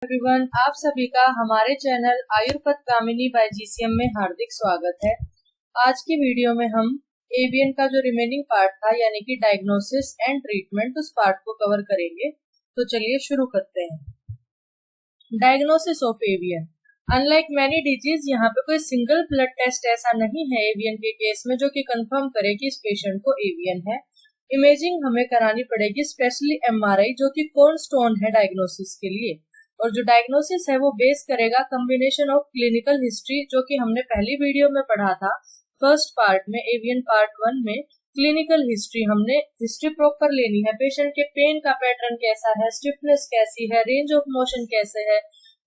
Everyone, आप सभी का हमारे चैनल आयुर्पथ कामिनी बाय जीसीएम में हार्दिक स्वागत है। आज की वीडियो में हम एवियन का जो रिमेनिंग पार्ट था यानी कि डायग्नोसिस एंड ट्रीटमेंट, उस पार्ट को कवर करेंगे। तो चलिए शुरू करते हैं। Diagnosis of avian. Unlike many disease, यहाँ पे कोई सिंगल ब्लड टेस्ट ऐसा नहीं है एवियन के केस में जो कि कंफर्म करे कि इस पेशेंट को एवियन है। इमेजिंग हमें करानी पड़ेगी, स्पेशली एमआरआई, जो कि कॉर्नस्टोन है डायग्नोसिस के लिए। और जो डायग्नोसिस है वो बेस करेगा कॉम्बिनेशन ऑफ क्लिनिकल हिस्ट्री, जो कि हमने पहली वीडियो में पढ़ा था फर्स्ट पार्ट में, एवियन पार्ट 1 में। क्लिनिकल हिस्ट्री, हमने हिस्ट्री प्रॉपर लेनी है, पेशेंट के पेन का पैटर्न कैसा है, स्टिफनेस कैसी है, रेंज ऑफ मोशन कैसे है।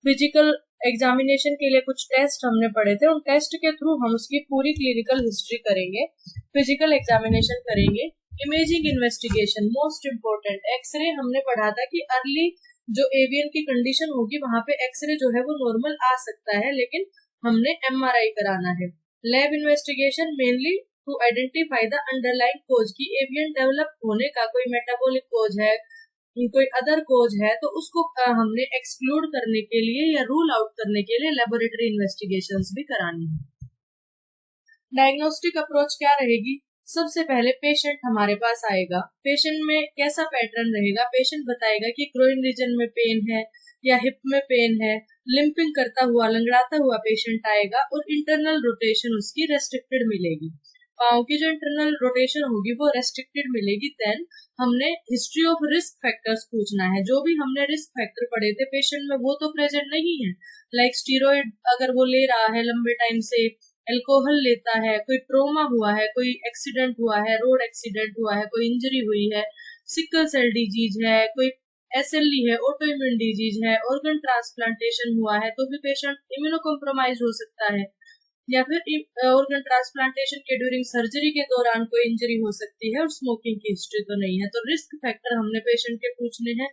फिजिकल एग्जामिनेशन के लिए कुछ टेस्ट हमने पढ़े थे, उन टेस्ट के थ्रू हम उसकी पूरी क्लिनिकल हिस्ट्री करेंगे, फिजिकल एग्जामिनेशन करेंगे। Imaging investigation most important. X ray हमने पढ़ा था कि अर्ली जो एवियन की कंडीशन होगी वहां पे एक्सरे जो है वो नॉर्मल आ सकता है, लेकिन हमने एमआरआई कराना है। Lab investigation mainly to identify the underlying cause की एवियन डेवलप होने का कोई मेटाबॉलिक कोज है, कोई अदर कोज है, तो उसको हमने एक्सक्लूड करने के लिए या रूल आउट करने के लिए लेबोरेटरी इन्वेस्टिगेशंस भी करानी है। डायग्नोस्टिक अप्रोच क्या रहेगी? सबसे पहले पेशेंट हमारे पास आएगा, पेशेंट में कैसा पैटर्न रहेगा, पेशेंट बताएगा कि ग्रोइन रीजन में पेन है या हिप में पेन है। लिंपिंग करता हुआ, लंगड़ाता हुआ पेशेंट आएगा और इंटरनल रोटेशन उसकी रेस्ट्रिक्टेड मिलेगी। पाँव की जो इंटरनल रोटेशन होगी वो रेस्ट्रिक्टेड मिलेगी। देन हमने हिस्ट्री ऑफ रिस्क फैक्टर्स पूछना है। जो भी हमने रिस्क फैक्टर पढ़े थे पेशेंट में वो तो प्रेजेंट नहीं है, लाइक स्टीरॉइड अगर वो ले रहा है लंबे टाइम से, अल्कोहल लेता है, कोई ट्रोमा हुआ है, कोई एक्सीडेंट हुआ है, रोड एक्सीडेंट हुआ है, कोई इंजरी हुई है, सिकल सेल डिजीज है, कोई एसएलई है, ऑटोइम्यून डिजीज है, ऑर्गन ट्रांसप्लांटेशन हुआ है तो भी पेशेंट इम्यूनो कॉम्प्रोमाइज हो सकता है, या फिर ऑर्गन ट्रांसप्लांटेशन के ड्यूरिंग सर्जरी के दौरान कोई इंजरी हो सकती है और स्मोकिंग की हिस्ट्री तो नहीं है। तो रिस्क फैक्टर हमने पेशेंट के पूछने हैं।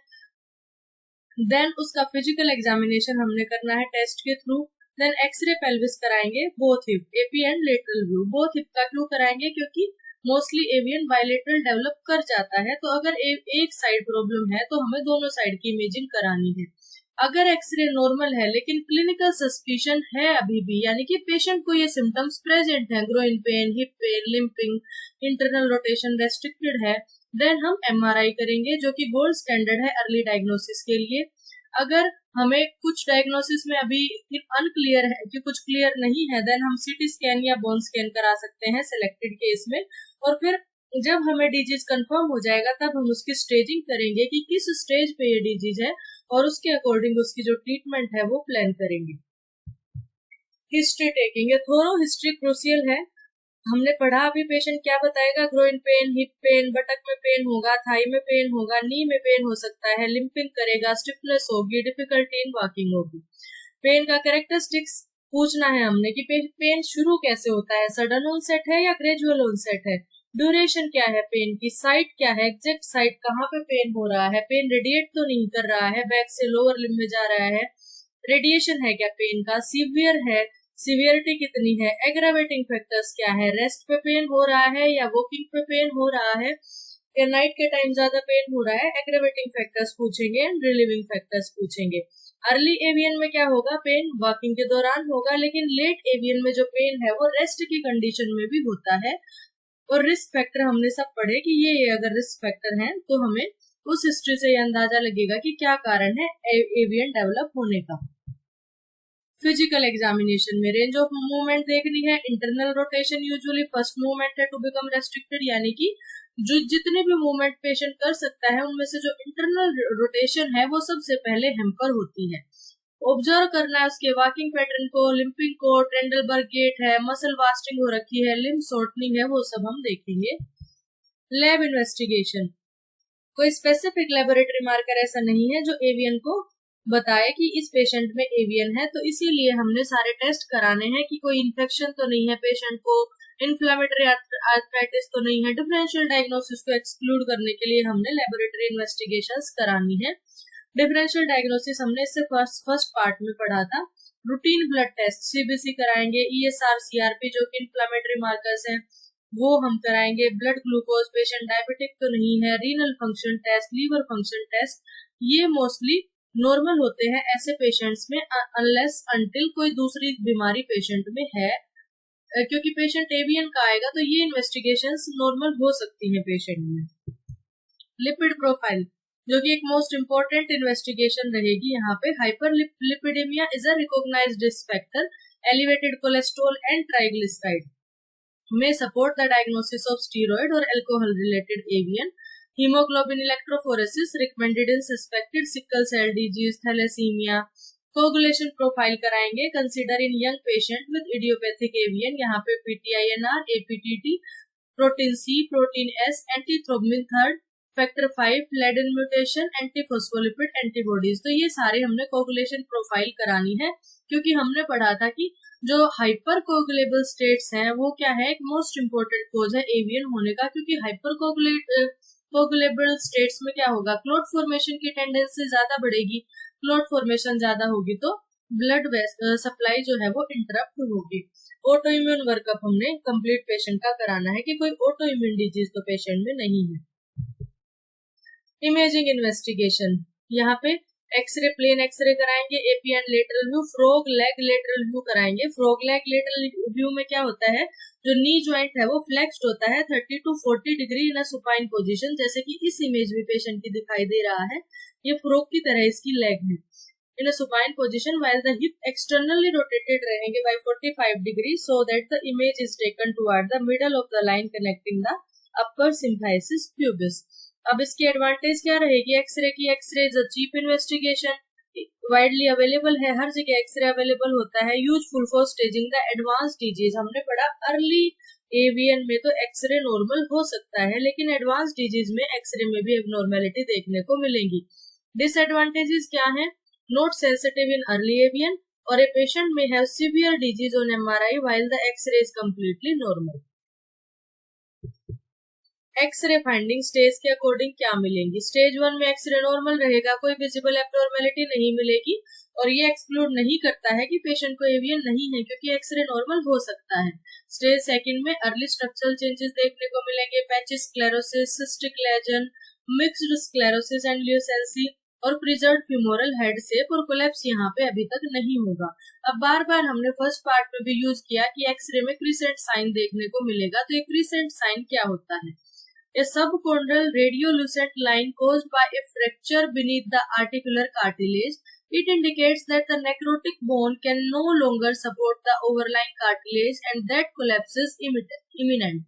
देन उसका फिजिकल एग्जामिनेशन हमने करना है टेस्ट के थ्रू। देन एक्सरे पेल्विस कराएंगे, both hip, AP and lateral view. Both hip का क्यों कराएंगे? क्योंकि मोस्टली एवियन बायलेटरल डेवलप कर जाता है, तो अगर एक साइड प्रॉब्लम है तो हमें दोनों साइड की इमेजिंग करानी है। अगर एक्सरे नॉर्मल है लेकिन क्लिनिकल सस्पिशन है अभी भी, यानी कि पेशेंट को ये सिम्टम्स प्रेजेंट है, groin pain, hip pain, limping, internal rotation restricted है, देन हम एमआरआई करेंगे, जो कि गोल्ड स्टैंडर्ड है अर्ली डायग्नोसिस के लिए। अगर हमें कुछ डायग्नोसिस में अभी अनक्लियर है कि कुछ क्लियर नहीं है, देन हम सीटी स्कैन या बोन स्कैन करा सकते हैं सिलेक्टेड केस में। और फिर जब हमें डिजीज कंफर्म हो जाएगा तब हम उसकी स्टेजिंग करेंगे कि किस स्टेज पे ये डिजीज है और उसके अकॉर्डिंग उसकी जो ट्रीटमेंट है वो प्लान करेंगे। हिस्ट्री टेकिंग, ये थोरो हिस्ट्री क्रूशियल है। हमने पढ़ा अभी पेशेंट क्या बताएगा, ग्रोइन पेन, हिप पेन, बटक में पेन होगा, थाई में पेन होगा, नी में पेन हो सकता है, लिंपिंग करेगा, स्टिफनेस होगी, डिफिकल्टी इन वॉकिंग होगी। पेन का कैरेक्टरिस्टिक्स पूछना है हमने कि पेन शुरू कैसे होता है, सडन ऑनसेट है या ग्रेजुअल ऑनसेट है, ड्यूरेशन क्या है पेन की, साइट क्या है, एग्जैक्ट साइट कहाँ पे पेन हो रहा है, पेन रेडिएट तो नहीं कर रहा है, बैक से लोअर लिम्ब में जा रहा है, रेडिएशन है क्या पेन का, सीवियर है, सीवियरिटी कितनी है, एग्रावेटिंग फैक्टर्स क्या है, रेस्ट पे पेन हो रहा है या वॉकिंग पे पेन हो रहा है, या नाइट के टाइम ज्यादा पेन हो रहा है। एग्रावेटिंग फैक्टर्स पूछेंगे एंड रिलीविंग फैक्टर्स पूछेंगे। अर्ली एवियन में क्या होगा, पेन वॉकिंग के दौरान होगा, लेकिन लेट एवियन में जो पेन है वो रेस्ट की कंडीशन में भी होता है। और रिस्क फैक्टर हमने सब पढ़े कि ये अगर रिस्क फैक्टर है तो हमें उस हिस्ट्री से ये अंदाजा लगेगा कि क्या कारण है एवियन डेवलप होने का। फिजिकल एग्जामिनेशन में रेंज ऑफ मूवमेंट देखनी है। Internal rotation usually first movement है टू बिकम रेस्ट्रिक्टेड, यानी कि जो जितने भी मूवमेंट पेशेंट कर सकता है उनमें से जो इंटरनल रोटेशन है वो सबसे पहले हैम्पर होती है। ऑब्जर्व करना है उसके वॉकिंग पैटर्न को, लिंपिंग को, ट्रेंडलबर्ग गेट है, मसल वास्टिंग हो रखी है, लिम्ब शॉर्टनिंग है, वो सब हम देखेंगे। लैब इन्वेस्टिगेशन, कोई स्पेसिफिक लेबोरेटरी मार्कर ऐसा नहीं है जो एवियन को बताए कि इस पेशेंट में एवियन है, तो इसीलिए हमने सारे टेस्ट कराने हैं कि कोई इन्फेक्शन तो नहीं है पेशेंट को, इन्फ्लेमेटरी आर्थराइटिस तो नहीं है। डिफरेंशियल डायग्नोसिस को एक्सक्लूड करने के लिए हमने लेबोरेटरी इन्वेस्टिगेशंस करानी है। डिफरेंशियल डायग्नोसिस हमने इससे फर्स्ट पार्ट में पढ़ा था। रूटीन ब्लड टेस्ट सीबीसी कराएंगे, ईएसआर, सीआरपी जो कि इन्फ्लेमेटरी मार्कर्स हैं वो हम कराएंगे। ब्लड ग्लूकोज, पेशेंट डायबिटिक तो नहीं है, renal function test, liver function test, ये मोस्टली नॉर्मल होते हैं ऐसे पेशेंट्स में अनलेस अनटिल कोई दूसरी बीमारी पेशेंट में है, क्योंकि पेशेंट एवियन का आएगा तो ये इन्वेस्टिगेशंस नॉर्मल हो सकती हैं पेशेंट में। लिपिड प्रोफाइल, जो कि एक मोस्ट इम्पोर्टेंट इन्वेस्टिगेशन रहेगी यहाँ पे। Hyperlipidaemia is a recognised risk factor, elevated cholesterol and triglyceride may support the diagnosis of steroid or alcohol related avian. Hemoglobin electrophoresis recommended in suspected sickle cell disease, thalassemia. Coagulation profile कराएंगे, consider in young patient with idiopathic AVN, यहाँ पे PTINR, APTT, protein C, protein S, antithrombin third, factor 5, Leiden mutation, antiphospholipid antibodies. तो ये सारे हमने coagulation profile करानी है, क्योंकि हमने पढ़ा था कि जो हाइपर कोगुलेबल स्टेट्स हैं वो क्या है, एक मोस्ट इम्पोर्टेंट कोज है एवियन होने का, क्योंकि हाइपर कोगुलेबल स्टेट्स में क्या होगा, क्लॉट फॉर्मेशन की टेंडेंसी ज्यादा बढ़ेगी। क्लॉट फॉर्मेशन ज्यादा होगी तो ब्लड सप्लाई जो है वो इंटरप्ट होगी। ऑटो इम्यून वर्कअप हमने कंप्लीट पेशेंट का कराना है कि कोई ऑटो इम्यून डिजीज तो पेशेंट में नहीं है। इमेजिंग इन्वेस्टिगेशन, यहाँ पे एक्सरे, प्लेन एक्सरे कराएंगे, AP and lateral view, frog leg lateral view कराएंगे। फ्रॉग लेग लेटरल व्यू में क्या होता है, जो नी ज्वाइंट है वो फ्लेक्स्ड होता है 30 to 40 degree in a supine position, जैसे कि इस इमेज में पेशेंट की दिखाई दे रहा है। ये फ्रॉग की तरह इसकी लेग है in a supine position, while the hip externally rotated रहेंगे by 45 degree, so that the image is taken toward the middle of the line connecting the upper symphysis pubis. अब इसकी एडवांटेज क्या रहेगी X-ray की, X-ray is a cheap investigation, widely available है, हर जगह X-ray available होता है, useful for staging the advance disease. हमने पढ़ा अर्ली एवियन में तो एक्सरे नॉर्मल हो सकता है, लेकिन एडवांस डिजीज में एक्सरे में भी एबनॉर्मेलिटी देखने को मिलेगी। डिसएडवांटेजेस क्या है, not sensitive in early AVN, और a patient may have severe disease on MRI while the X ray is completely normal. X ray finding stage के अकॉर्डिंग क्या मिलेंगी, स्टेज 1 में एक्सरे नॉर्मल रहेगा, कोई विजिबल एब्नॉर्मेलिटी नहीं मिलेगी, और ये एक्सक्लूड नहीं करता है कि पेशेंट को एवियन नहीं है, क्योंकि एक्सरे नॉर्मल हो सकता है। स्टेज 2 में अर्ली स्ट्रक्चरल चेंजेस देखने को मिलेंगे, patchy sclerosis, cystic lesion, mixed sclerosis and lucency, और प्रिजर्व फ्यूमोरल हेड शेप और कोलैप्स यहाँ पे अभी तक नहीं होगा। अब बार बार हमने फर्स्ट पार्ट में भी यूज किया कि एक्सरे में क्रिसेंट साइन देखने को मिलेगा, तो ये क्रिसेंट साइन क्या होता है, a subchondral radiolucent line caused by a fracture beneath the articular cartilage. It indicates that the necrotic bone can no longer support the overlying cartilage and that collapse is imminent.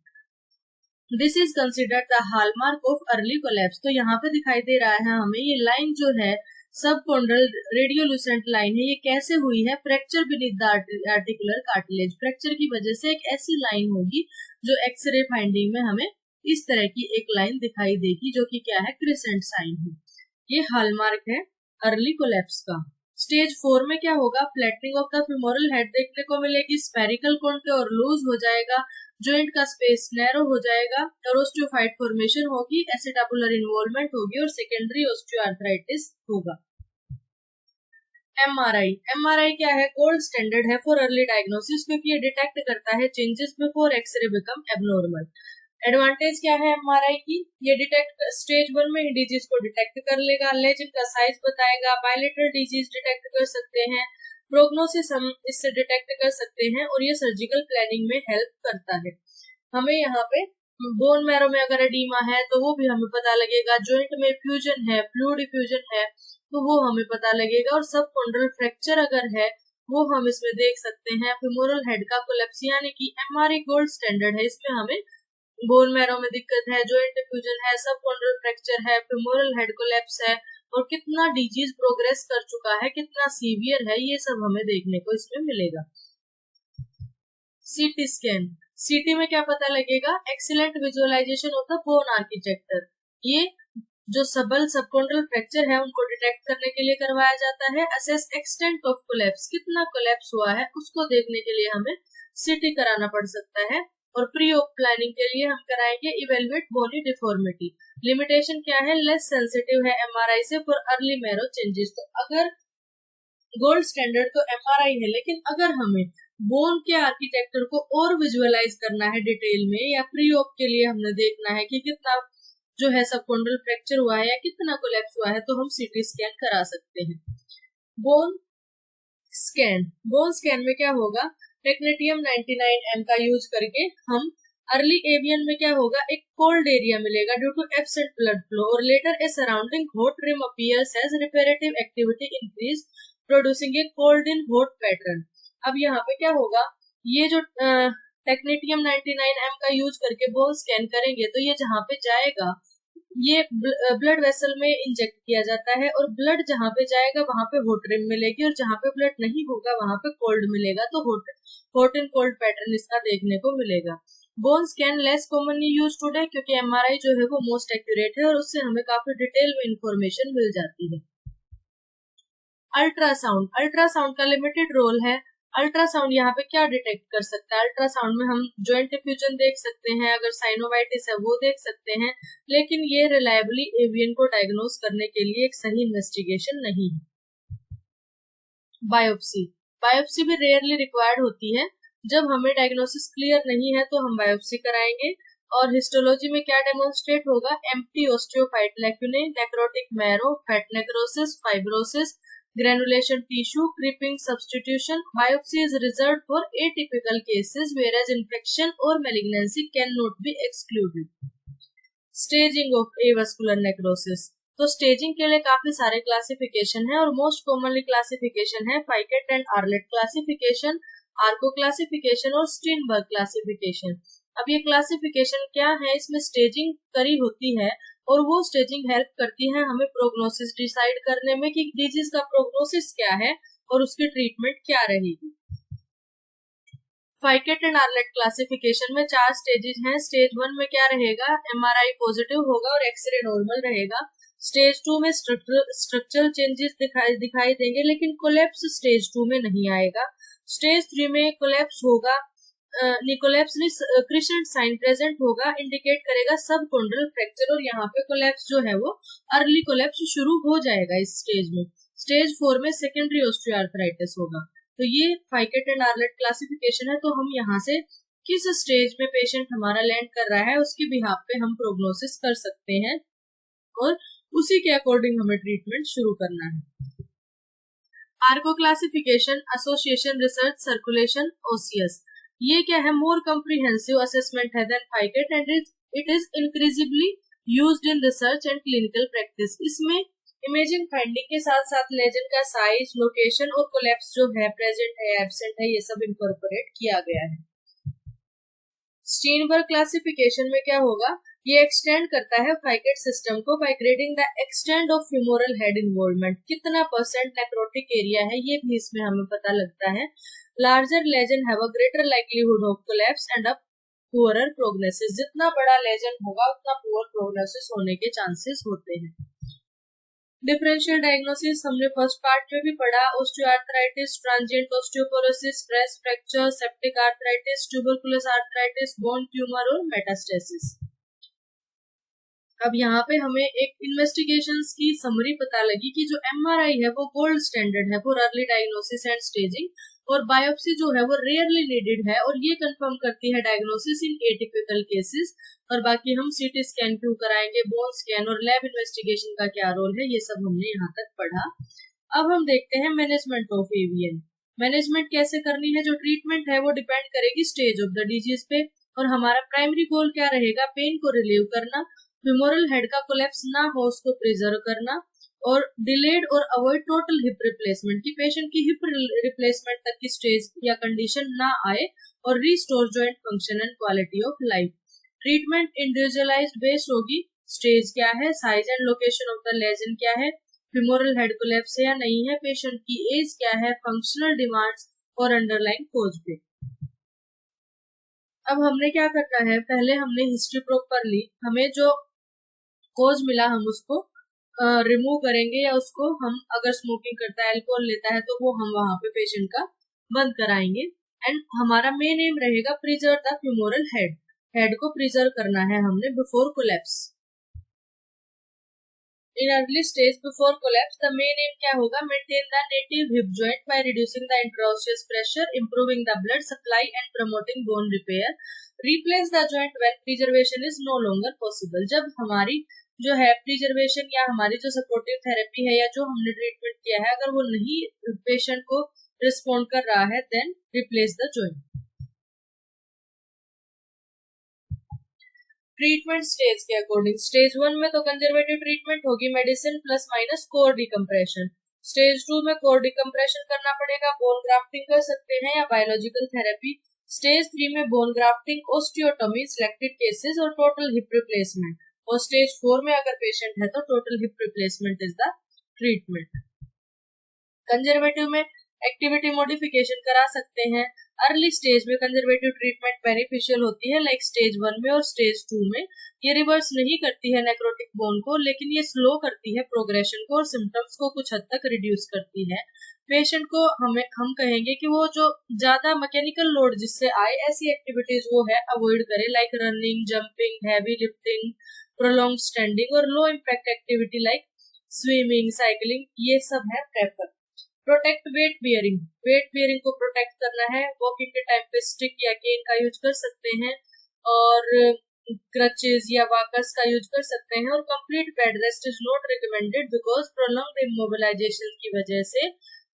This is considered the hallmark of early collapse. तो यहाँ पे दिखाई दे रहा है हमें ये line जो है सबकॉन्ड्रल रेडियोलुसेंट लाइन है, ये कैसे हुई है, fracture beneath the articular cartilage, fracture की वजह से एक ऐसी लाइन होगी जो एक्सरे फाइंडिंग में हमें इस तरह की एक लाइन दिखाई देगी, जो कि क्या है, क्रिसेंट साइन है। ये हॉलमार्क है अर्ली कोलैप्स का। स्टेज 4 में क्या होगा, flattening of the femoral head देखने को मिलेगी, स्फेरिकल कॉन्टूर लूज हो जाएगा, जॉइंट का स्पेस नैरो हो जाएगा, और ऑस्टियोफाइट फॉर्मेशन होगी, एसिटाबुलर इन्वॉल्वमेंट होगी, और सेकेंडरी ऑस्टियोआर्थराइटिस होगा। MRI क्या है, गोल्ड स्टैंडर्ड है फॉर अर्ली डायग्नोसिस, क्योंकि ये डिटेक्ट करता है changes before X ray become abnormal. Advantage क्या है MRI की, ये डिटेक्ट स्टेज 1 में डिजीज को डिटेक्ट कर लेगा, लेजन का साइज बताएगा, बायलेटरल डिजीज डिटेक्ट कर सकते हैं, प्रोग्नोसिस हम इससे डिटेक्ट कर सकते हैं, और ये सर्जिकल प्लानिंग में हेल्प करता है। हमें यहाँ पे बोन मैरो में अगर एडीमा है तो वो भी हमें पता लगेगा, जॉइंट में फ्यूजन है, फ्लूइड फ्यूजन है तो वो हमें पता लगेगा, और सबकॉन्ड्रल फ्रैक्चर अगर है वो हम इसमें देख सकते हैं। फीमोरल हेड का कोलैप्स, यानी कि MRI गोल्ड स्टैंडर्ड है, इसमें हमें बोन मैरो में दिक्कत है, जॉइंट डिफ्यूजन है, सबकॉन्ड्रल फ्रैक्चर है, फीमोरल हेड कोलैप्स है, और कितना डिजीज प्रोग्रेस कर चुका है, कितना सीवियर है, ये सब हमें देखने को इसमें मिलेगा। सीटी स्कैन, सीटी में क्या पता लगेगा, excellent visualisation of the bone architecture. ये जो सबल सबकॉन्ड्रल फ्रैक्चर है उनको डिटेक्ट करने के लिए करवाया जाता है। असेस एक्सटेंट ऑफ कोलैप्स, कितना कोलैप्स हुआ है उसको देखने के लिए हमें सीटी कराना पड़ सकता है। और प्री ऑप प्लानिंग के लिए हम कराएंगे इवेलुएट बोनी डिफॉर्मिटी। लिमिटेशन क्या है, लेस सेंसिटिव है MRI से फॉर अर्ली मैरो चेंजेस। तो अगर गोल्ड स्टैंडर्ड तो MRI है, लेकिन अगर हमें बोन के आर्किटेक्चर को और विजुअलाइज करना है डिटेल में, या प्री ऑप के लिए हमने देखना है कि कितना जो है सबकोंड्रल फ्रैक्चर हुआ है या कितना कोलैप्स हुआ है, तो हम सीटी स्कैन करा सकते हैं। बोन स्कैन में क्या होगा, टेक्नेटियम 99M का यूज करके हम अर्ली एवियन में क्या होगा, एक कोल्ड एरिया मिलेगा due to absent blood flow, और later a surrounding hot rim appears as reparative activity increase producing a cold in hot pattern. अब यहाँ पे क्या होगा, ये जो टेक्नेटियम 99M का यूज करके बोन स्कैन करेंगे तो ये जहाँ पे जाएगा, ये ब्लड वेसल में इंजेक्ट किया जाता है, और ब्लड जहाँ पे जाएगा वहां पे हॉट रिम मिलेगी, और जहाँ पे ब्लड नहीं होगा वहां पे कोल्ड मिलेगा, तो हॉट एंड कोल्ड पैटर्न इसका देखने को मिलेगा। Bone scan less commonly use today, क्योंकि एमआरआई जो है वो मोस्ट एक्यूरेट है और उससे हमें काफी डिटेल में इंफॉर्मेशन मिल जाती है। अल्ट्रासाउंड का लिमिटेड रोल है। अल्ट्रासाउंड यहाँ पे क्या डिटेक्ट कर सकता है, अल्ट्रासाउंड में हम जॉइंट डिफ्यूजन देख सकते हैं, अगर साइनोवाइटिस है वो देख सकते हैं, लेकिन ये रिलायबली एवियन को डायग्नोस करने के लिए एक सही इन्वेस्टिगेशन नहीं है। बायोप्सी भी रेयरली रिक्वायर्ड होती है। जब हमें डायग्नोसिस क्लियर नहीं है तो हम बायोप्सी कराएंगे। और हिस्टोलॉजी में क्या डेमोन्स्ट्रेट होगा, empty osteophyte lacunae, necrotic marrow, fat necrosis, fibrosis, granulation tissue, creeping substitution. Biopsy is reserved for atypical cases, whereas infection or malignancy cannot be excluded. Staging of avascular necrosis. तो staging के लिए काफी सारे classification है, और most commonly classification है फाइकेट and आर्लेट classification, आर्को classification और Steinberg classification. अब ये क्लासिफिकेशन क्या है, इसमें स्टेजिंग करी होती है, और वो स्टेजिंग हेल्प करती है हमें प्रोग्नोसिस डिसाइड करने में कि डिजीज का प्रोग्नोसिस क्या है और उसकी ट्रीटमेंट क्या रहेगी। फाइकेट एंड आर्लेट क्लासिफिकेशन में 4 स्टेजेस हैं। स्टेज 1 में क्या रहेगा, एमआरआई पॉजिटिव होगा और एक्सरे नॉर्मल रहेगा। स्टेज 2 में स्ट्रक्चरल चेंजेस दिखाई देंगे, लेकिन कोलैप्स स्टेज 2 में नहीं आएगा। स्टेज 3 में कोलैप्स होगा, क्रिसेंट साइन प्रेजेंट होगा, इंडिकेट करेगा सबकोंड्रल फ्रैक्चर, और यहाँ पे कोलैप्स जो है वो अर्ली कोलैप्स शुरू हो जाएगा इस स्टेज में। स्टेज 4 में सेकेंडरी ऑस्टियोआर्थराइटिस होगा। तो ये फाइकेट एंड आर्लेट क्लासिफिकेशन है। तो हम यहाँ से किस स्टेज में पेशेंट हमारा लैंड कर रहा है उसके बिहाफ पे हम प्रोग्नोसिस कर सकते हैं, और उसी के अकॉर्डिंग हमें ट्रीटमेंट शुरू करना है। ARCO classification, association research circulation osseous, ये क्या है, मोर कम्प्रिहेंसिव असेसमेंट है than Ficat, and it is increasingly used in research and clinical practice. इसमें इमेजिंग फाइंडिंग के साथ साथ लेजन का साइज, लोकेशन और कोलैप्स जो है, प्रेजेंट है, एब्सेंट है, ये सब इनकॉर्पोरेट किया गया है। स्टीनबर्ग क्लासिफिकेशन में क्या होगा, ये एक्सटेंड करता है फाइकेट सिस्टम को by grading the extent of femoral head involvement, कितना परसेंट नेक्रोटिक एरिया है ये भी इसमें हमें पता लगता है। Larger lesion have a greater likelihood of collapse and a poorer prognosis, जितना बड़ा लेजन होगा उतना पुअर प्रोग्नोसिस होने के चांसेस होते हैं। डिफरेंशियल डायग्नोसिस हमने फर्स्ट पार्ट में भी पढ़ा, osteoarthritis, transient osteoporosis, stress fracture, septic arthritis, tuberculous arthritis, bone tumour और मेटास्टेसिस। अब यहाँ पे हमें एक इन्वेस्टिगेशंस की समरी पता लगी कि जो एमआरआई है वो गोल्ड स्टैंडर्ड है for early diagnosis and staging, और बायोप्सी जो है वो रेयरली नीडेड है, और ये कंफर्म करती है डायग्नोसिस इन एटिपिकल केसेस। और बाकी हम सीटी स्कैन क्यों कराएंगे, बोन स्कैन और लैब इन्वेस्टिगेशन का क्या रोल है, ये सब हमने यहाँ तक पढ़ा। अब हम देखते हैं मैनेजमेंट ऑफ एवियन। मैनेजमेंट कैसे करनी है, जो ट्रीटमेंट है वो डिपेंड करेगी स्टेज ऑफ द डिजीज पे, और हमारा प्राइमरी गोल क्या रहेगा, पेन को रिलीव करना, फ्यूमोरल हेड का कोलैप्स ना हो उसको प्रिजर्व करना, और डिलेड और अवॉइड टोटल हिप रिप्लेसमेंट, की पेशेंट की हिप रिप्लेसमेंट तक की स्टेज या कंडीशन ना आए, और restore joint function and quality of life. Treatment individualised based होगी, स्टेज क्या है, size and location of the lesion क्या है, फ्यूमोरल हेड कोलैप्स है या नहीं है, पेशेंट की एज क्या है, फंक्शनल डिमांड्स और अंडरलाइन कोज पे। अब हमने क्या करना है, पहले हमने हिस्ट्री प्रॉपर ली, हमें जो कोज मिला हम उसको रिमूव करेंगे, या उसको हम अगर स्मोकिंग करता है, अल्कोहल लेता है, तो वो हम वहां पे पेशेंट का बंद कराएंगे। एंड हमारा मेन एम रहेगा प्रिजर्व द फ्यूमोरल हेड को प्रिजर्व करना है हमने before collapse. In early stage before collapse the main aim क्या होगा, maintain the native hip joint by reducing the intraosseous pressure, improving the blood supply and promoting bone repair, replace the joint when preservation is no longer possible. जब हमारी जो है preservation या हमारी जो supportive therapy है या जो हमने ट्रीटमेंट किया है अगर वो नहीं पेशेंट को रिस्पॉन्ड कर रहा है, then replace the joint. Treatment stage के अकॉर्डिंग स्टेज 1 में तो कंजर्वेटिव ट्रीटमेंट होगी, medicine plus minus core decompression. Stage 2 में कोर डिकम्प्रेशन करना पड़ेगा, बोन ग्राफ्टिंग कर सकते हैं या बायोलॉजिकल थेरेपी। स्टेज 3 में बोन ग्राफ्टिंग, ओस्टियोटोमी, सिलेक्टेड केसेस और टोटल हिप रिप्लेसमेंट। और स्टेज 4 में अगर पेशेंट है तो total hip replacement is the treatment. Conservative में एक्टिविटी मॉडिफिकेशन करा सकते हैं। अर्ली स्टेज में कंजर्वेटिव ट्रीटमेंट बेनिफिशियल होती है, लाइक स्टेज 1 में और स्टेज 2 में। ये रिवर्स नहीं करती है नेक्रोटिक बोन को, लेकिन ये स्लो करती है प्रोग्रेशन को और सिम्टम्स को कुछ हद तक रिड्यूस करती है। पेशेंट को हम कहेंगे कि वो जो ज्यादा मैकेनिकल लोड जिससे आए ऐसी एक्टिविटीज वो है अवॉइड करे, like running, jumping, heavy lifting, prolong standing और low impact activity like swimming, cycling, ये सब है prefer. Protect weight bearing, weight bearing को प्रोटेक्ट करना है। वॉकिंग के टाइम पे स्टिक या केन का यूज कर सकते हैं और क्रचेस या वाकर्स का यूज कर सकते हैं। और complete bed rest is not recommended because prolonged immobilisation की वजह से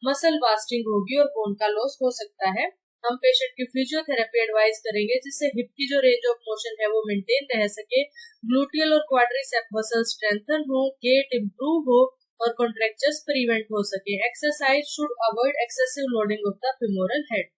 मसल वास्टिंग होगी और बोन का लॉस हो सकता है। हम पेशेंट की फिजियोथेरेपी एडवाइस करेंगे जिससे हिप की जो रेंज ऑफ मोशन है वो मेंटेन रह सके, ग्लूटियल और क्वाड्रिसेप मसल स्ट्रेंथन हो, गेट इम्प्रूव हो और कॉन्ट्रैक्चर्स प्रिवेंट हो सके। Exercise should avoid excessive loading of the femoral head.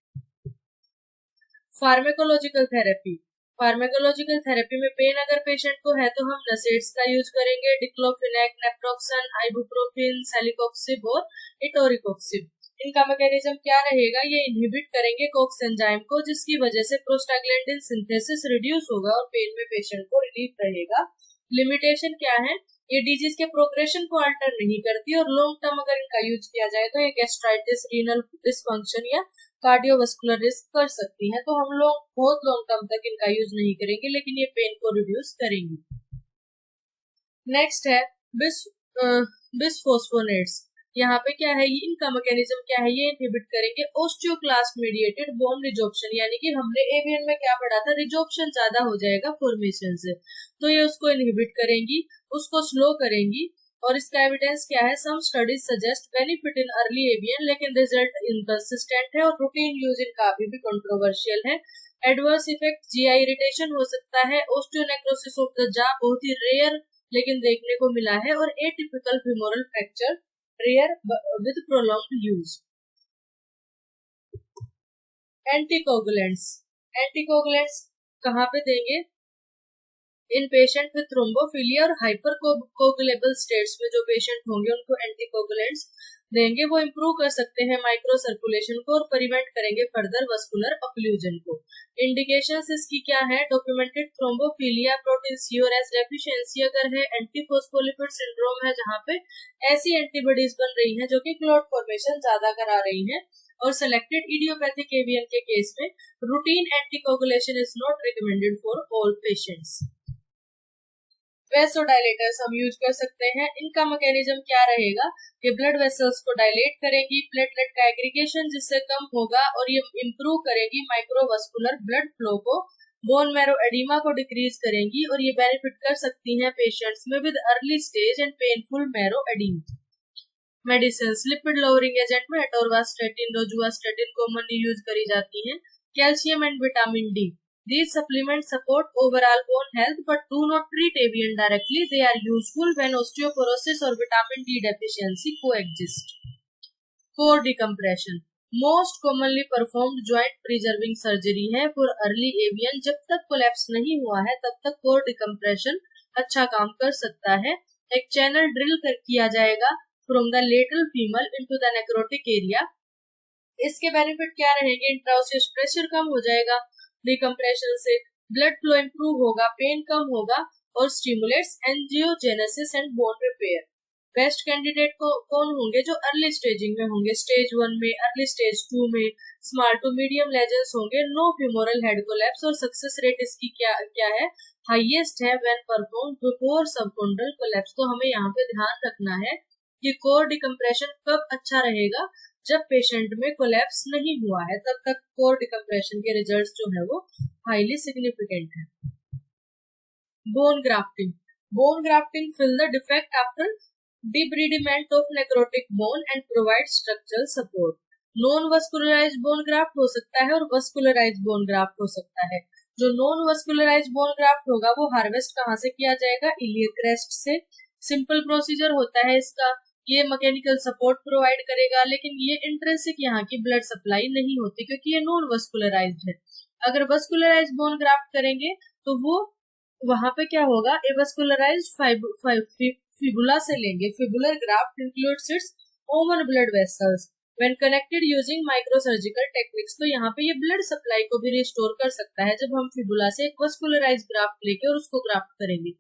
Pharmacological therapy, pharmacological therapy में पेन अगर पेशेंट को है तो हम नसेड्स का यूज करेंगे, डिक्लोफिनेक, नेप्रोक्सन, आइबुप्रोफिन, सेलिकॉक्सिब और इटोरिकॉक्सिब। इनका मैकेनिज्म क्या रहेगा, ये इनहिबिट करेंगे कॉक्स एंजाइम को जिसकी वजह से प्रोस्टाग्लैंडिन सिंथेसिस रिड्यूस होगा और पेन में पेशेंट को रिलीफ रहेगा। लिमिटेशन क्या है, ये डिजीज के प्रोग्रेशन को अल्टर नहीं करती और लॉन्ग टर्म अगर इनका यूज किया जाए तो ये गैस्ट्राइटिस, रीनल डिसफंक्शन या कार्डियोवास्कुलर रिस्क कर सकती है। तो हम लोग बहुत लॉन्ग टर्म तक इनका यूज नहीं करेंगे, लेकिन ये पेन को रिड्यूस करेंगे। नेक्स्ट है बिसफॉस्फोनेट्स। यहाँ पे क्या है, इनका मैकेनिज्म क्या है, ये इनहिबिट करेंगे ओस्टियोक्लास्ट मीडिएटेड बोन रिजॉर्प्शन, यानी कि हमने एवियन में क्या पढ़ा था, रिजॉर्प्शन ज्यादा हो जाएगा फॉर्मेशन से, तो ये उसको इनहिबिट करेंगी, उसको स्लो करेंगी। और इसका एविडेंस क्या है, some studies suggest benefit in early AVN लेकिन रिजल्ट इनकंसिस्टेंट है और रूटीन यूज इनका अभी भी कंट्रोवर्शियल है। एडवर्स इफेक्ट, जीआई इरिटेशन हो सकता है, ओस्टियोनेक्रोसिस ऑफ द जॉ बहुत ही रेयर लेकिन देखने को मिला है, और atypical femoral fracture rare with prolonged use. Anticoagulants, anticoagulants कहाँ पे देंगे, इन पेशेंट विद थ्रोम्बोफिलिया और हाइपरकोगुलेबल स्टेट्स में जो पेशेंट होंगे उनको एंटीकोगुलेंट्स देंगे। वो इम्प्रूव कर सकते हैं माइक्रो सर्कुलेशन को और प्रिवेंट करेंगे फर्दर वस्कुलर ऑक्लूजन को। इंडिकेशंस इसकी क्या है, डॉक्यूमेंटेड थ्रोम्बोफिलिया, प्रोटीन सी और एस डेफिशिएंसी अगर है, एंटीफॉस्फोलिपिड सिंड्रोम है जहाँ पे ऐसी एंटीबॉडीज बन रही हैं जो कि क्लॉट फॉर्मेशन ज्यादा करा रही हैं, और सेलेक्टेड इडियोपैथिक एवियन के केस में routine anticoagulation is not recommended for all patients. Vasodilators हम यूज कर सकते हैं, इनका मैकेनिज्म क्या रहेगा, ये ब्लड वेसल्स को डायलेट करेंगी, प्लेटलेट का एग्रीगेशन जिससे कम होगा और ये इम्प्रूव करेंगी माइक्रोवास्कुलर ब्लड फ्लो को, बोन मैरो एडिमा को डिक्रीज करेंगी और ये बेनिफिट कर सकती हैं पेशेंट्स में with early stage and painful marrow oedema. Medicine, lipid lowering agent में एटोरवास्टेटिन, रोजुवास्टेटिन कॉमनली यूज करी जाती हैं। Calcium and vitamin D, these supplements support overall bone health but do not treat avian directly. They are useful when osteoporosis or vitamin D deficiency coexist. Core decompression, most commonly performed joint preserving surgery है for early avian। जब तक collapse नहीं हुआ है तब तक core decompression अच्छा काम कर सकता है। एक चैनल ड्रिल किया जाएगा from the lateral femur into the necrotic area। इसके बेनिफिट क्या रहेंगे, इंट्राओसियस प्रेशर कम हो जाएगा, डिकम्प्रेशन से ब्लड फ्लो इंप्रूव होगा, पेन कम होगा और stimulates angiogenesis and bone repair. Best candidate को कौन होंगे, जो अर्ली स्टेजिंग में होंगे, स्टेज 1 में, अर्ली स्टेज 2 में, स्मॉल टू मीडियम लेजन्स होंगे, नो फेमोरल हेड कोलैप्स और सक्सेस रेट इसकी क्या है हाईएस्ट है व्हेन परफॉर्म बिफोर सबकोंड्रल कोलैप्स। तो हमें यहाँ पे ध्यान रखना है कि कोर डिकम्प्रेशन कब अच्छा रहेगा, जब पेशेंट में कोलैप्स नहीं हुआ है, तब तक कोर डिकम्प्रेशन के रिजल्ट्स जो है वो हाईली सिग्निफिकेंट है। Bone grafting. Bone grafting fill the defect after debridement of necrotic bone and provide structural support। Non vascularised bone graft हो सकता है और वस्कुलराइज्ड बोन ग्राफ्ट हो सकता है। जो नॉन वस्कुलराइज्ड बोन ग्राफ्ट होगा वो हार्वेस्ट कहाँ से किया जाएगा? इलियर क्रेस्ट से। सिंपल प्रोसीजर होता है इसका। ये मैकेनिकल सपोर्ट प्रोवाइड करेगा, लेकिन ये इंट्रिंसिक यहाँ की ब्लड सप्लाई नहीं होती क्योंकि ये नॉन वस्कुलराइज्ड है। अगर वस्कुलराइज्ड बोन ग्राफ्ट करेंगे तो वो वहां पे क्या होगा? एवस्कुलराइज्ड फिबुला से लेंगे। Fibular graft includes it's oven blood vessels when connected using microsurgical techniques. तो यहाँ पे ये ब्लड सप्लाई को भी रिस्टोर कर सकता है जब हम फिबुला से एक वस्कुलराइज्ड ग्राफ्ट लेके और उसको ग्राफ्ट करेंगे।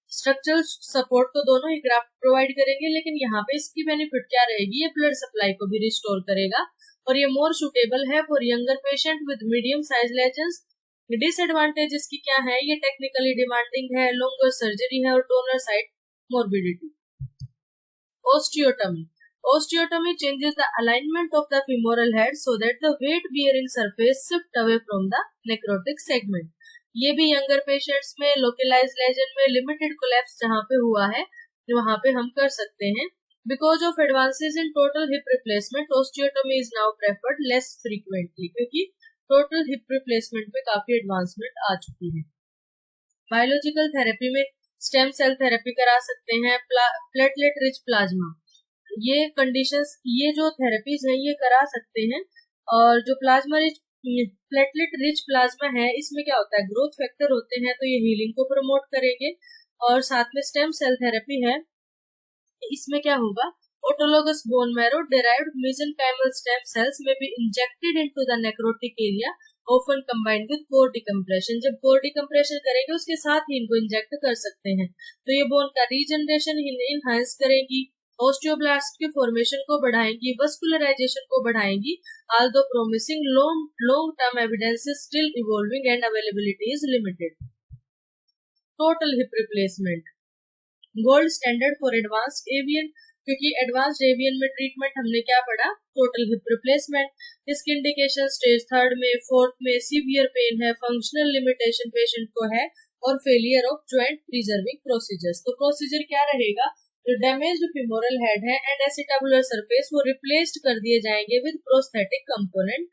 स्ट्रक्चरल सपोर्ट तो दोनों ही ग्राफ्ट प्रोवाइड करेंगे, लेकिन यहाँ पे इसकी बेनिफिट क्या रहेगी? ये ब्लड सप्लाई को भी रिस्टोर करेगा और ये मोर सुटेबल है for younger patient with medium size lesions. Disadvantage इसकी क्या है? ये टेक्निकली डिमांडिंग है, लॉन्गर सर्जरी है और donor side morbidity. Osteotomy. Osteotomy changes the alignment of the femoral head so that the weight-bearing surface shift away from the necrotic segment. ये भी younger patients में, लोकलाइज्ड लेजन में, limited collapse जहाँ पे हुआ है वहाँ पे हम कर सकते हैं। Because of advances in total hip replacement, osteotomy is now preferred less frequently, क्योंकि टोटल हिप रिप्लेसमेंट पे काफी एडवांसमेंट आ चुकी है। बायोलॉजिकल थेरेपी में स्टेम सेल थेरेपी करा सकते हैं, प्लेटलेट रिच प्लाज्मा, ये कंडीशंस, ये जो थेरेपीज हैं ये करा सकते हैं। और जो प्लेटलेट रिच प्लाज्मा है, इसमें क्या होता है? ग्रोथ फैक्टर होते हैं, तो ये हीलिंग को प्रमोट करेंगे। और साथ में स्टेम सेल थेरेपी है, इसमें क्या होगा? Autologous bone marrow derived mesenchymal stem cells may be injected into the necrotic area, often combined with core decompression। जब core decompression करेंगे उसके साथ ही इनको इंजेक्ट कर सकते हैं, तो ये बोन का रीजनरेशन इनहांस करेगी, ओस्टियोब्लास्ट के फॉर्मेशन को बढ़ाएंगी, वस्कुलराइजेशन को बढ़ाएंगी। although promising long term evidence is still evolving and availability is limited। total hip replacement gold standard for advanced avian, क्योंकि एडवांस्ड एवियन में ट्रीटमेंट हमने क्या पढ़ा? Total hip replacement. इसकी इंडिकेशन स्टेज 3 में, 4th में सीवियर पेन है, functional limitation patient को है और failure of joint preserving procedures. तो प्रोसीजर क्या रहेगा? जो डैमेज्ड फिमोरल हेड है एंड एसिटाबुलर सरफेस वो रिप्लेस्ड कर दिए जाएंगे विद प्रोस्थेटिक कंपोनेंट।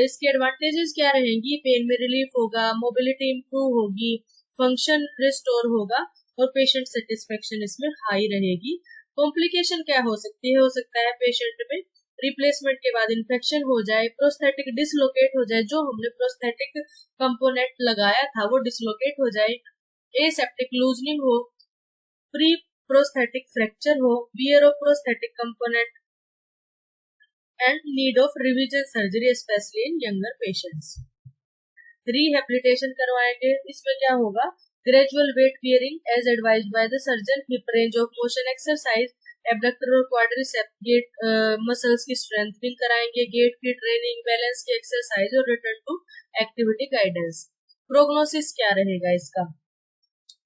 इसके एडवांटेजेस क्या रहेंगी? पेन में रिलीफ होगा, मोबिलिटी इंप्रूव होगी, फंक्शन रिस्टोर होगा और पेशेंट सेटिस्फेक्शन इसमें हाई रहेगी। कॉम्प्लिकेशन क्या हो सकती है? हो सकता है पेशेंट में रिप्लेसमेंट के बाद इन्फेक्शन हो जाए, प्रोस्थेटिक डिसलोकेट हो जाए, जो हमने प्रोस्थेटिक कंपोनेंट लगाया था वो डिसलोकेट हो जाए, एसेप्टिक लूजनिंग हो, प्री प्रोस्थेटिक फ्रैक्चर हो, wear of prosthetic component and need of revision surgery specially in younger patients. Rehabilitation करवाएंगे, इसमें क्या होगा? Gradual weight bearing as advised by the surgeon, hip range of motion exercise, abductor और quadricep gait muscles की strengthening कराएंगे, gait की training, balance की exercise और return to activity guidance. Prognosis क्या रहेगा इसका?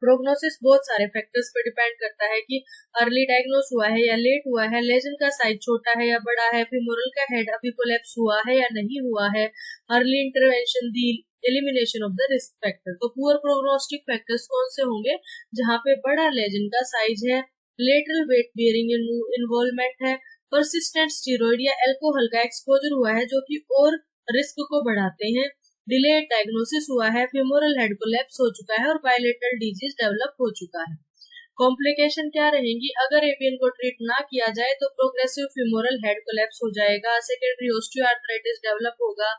प्रोग्नोसिस बहुत सारे फैक्टर्स पे डिपेंड करता है कि अर्ली डायग्नोस हुआ है या लेट हुआ है, लेजन का साइज छोटा है या बड़ा है, फिमोरल का हेड अभी कोलैप्स हुआ है या नहीं हुआ है, early intervention, the elimination of the risk factor. तो पुअर प्रोग्नोस्टिक फैक्टर्स कौन से होंगे? जहाँ पे बड़ा लेजन का साइज है, लेटरल वेट बियरिंग इन्वॉल्वमेंट है, परसिस्टेंट स्टीरॉइड या अल्कोहल का एक्सपोजर हुआ है जो कि और रिस्क को बढ़ाते हैं, डिलेड डायग्नोसिस हुआ है, फेमोरल हेड कोलैप्स हो चुका है और बायलेटरल डिजीज डेवलप हो चुका है। कॉम्प्लिकेशन क्या रहेंगी? अगर एवियन को ट्रीट ना किया जाए तो प्रोग्रेसिव फेमोरल हेड कोलैप्स हो जाएगा, सेकेंडरी ऑस्टियोआर्थराइटिस डेवलप होगा,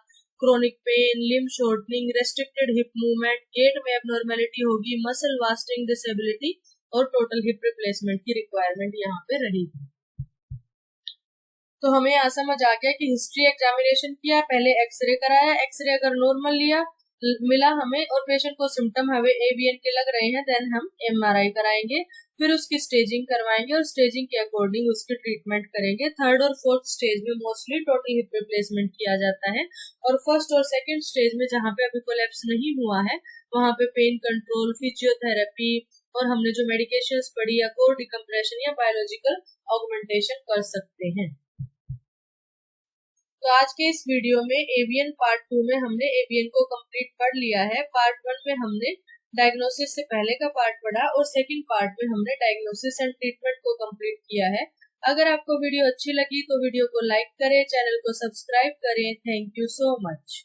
chronic pain, limb shortening, restricted hip movement, gait में एबनॉर्मेलिटी होगी, मसल वास्टिंग डिसेबिलिटी और टोटल हिप रिप्लेसमेंट की रिक्वायरमेंट यहाँ पे रहेगी। तो हमें यहाँ समझ आ गया कि हिस्ट्री एग्जामिनेशन किया, पहले एक्सरे कराया, एक्सरे अगर नॉर्मल लिया मिला हमें और पेशेंट को सिम्टम हमें एवीएन के लग रहे हैं, देन हम एमआरआई कराएंगे, फिर उसकी स्टेजिंग करवाएंगे और स्टेजिंग के अकॉर्डिंग उसकी ट्रीटमेंट करेंगे। थर्ड और फोर्थ स्टेज में मोस्टली टोटल हिप रिप्लेसमेंट किया जाता है और फर्स्ट और सेकंड स्टेज में जहाँ पे अभी कोलैप्स नहीं हुआ है वहाँ पे पेन कंट्रोल, फिजियोथेरेपी और हमने जो मेडिकेशंस पढ़ी या कोर डिकम्प्रेशन या बायोलॉजिकल ऑगमेंटेशन कर सकते हैं। तो आज के इस वीडियो में एवीएन पार्ट 2 में हमने एवीएन को कंप्लीट पढ़ लिया है। पार्ट 1 में हमने डायग्नोसिस से पहले का पार्ट पढ़ा और सेकंड पार्ट में हमने डायग्नोसिस एंड ट्रीटमेंट को कंप्लीट किया है। अगर आपको वीडियो अच्छी लगी तो वीडियो को लाइक करें, चैनल को सब्सक्राइब करें। Thank you so much.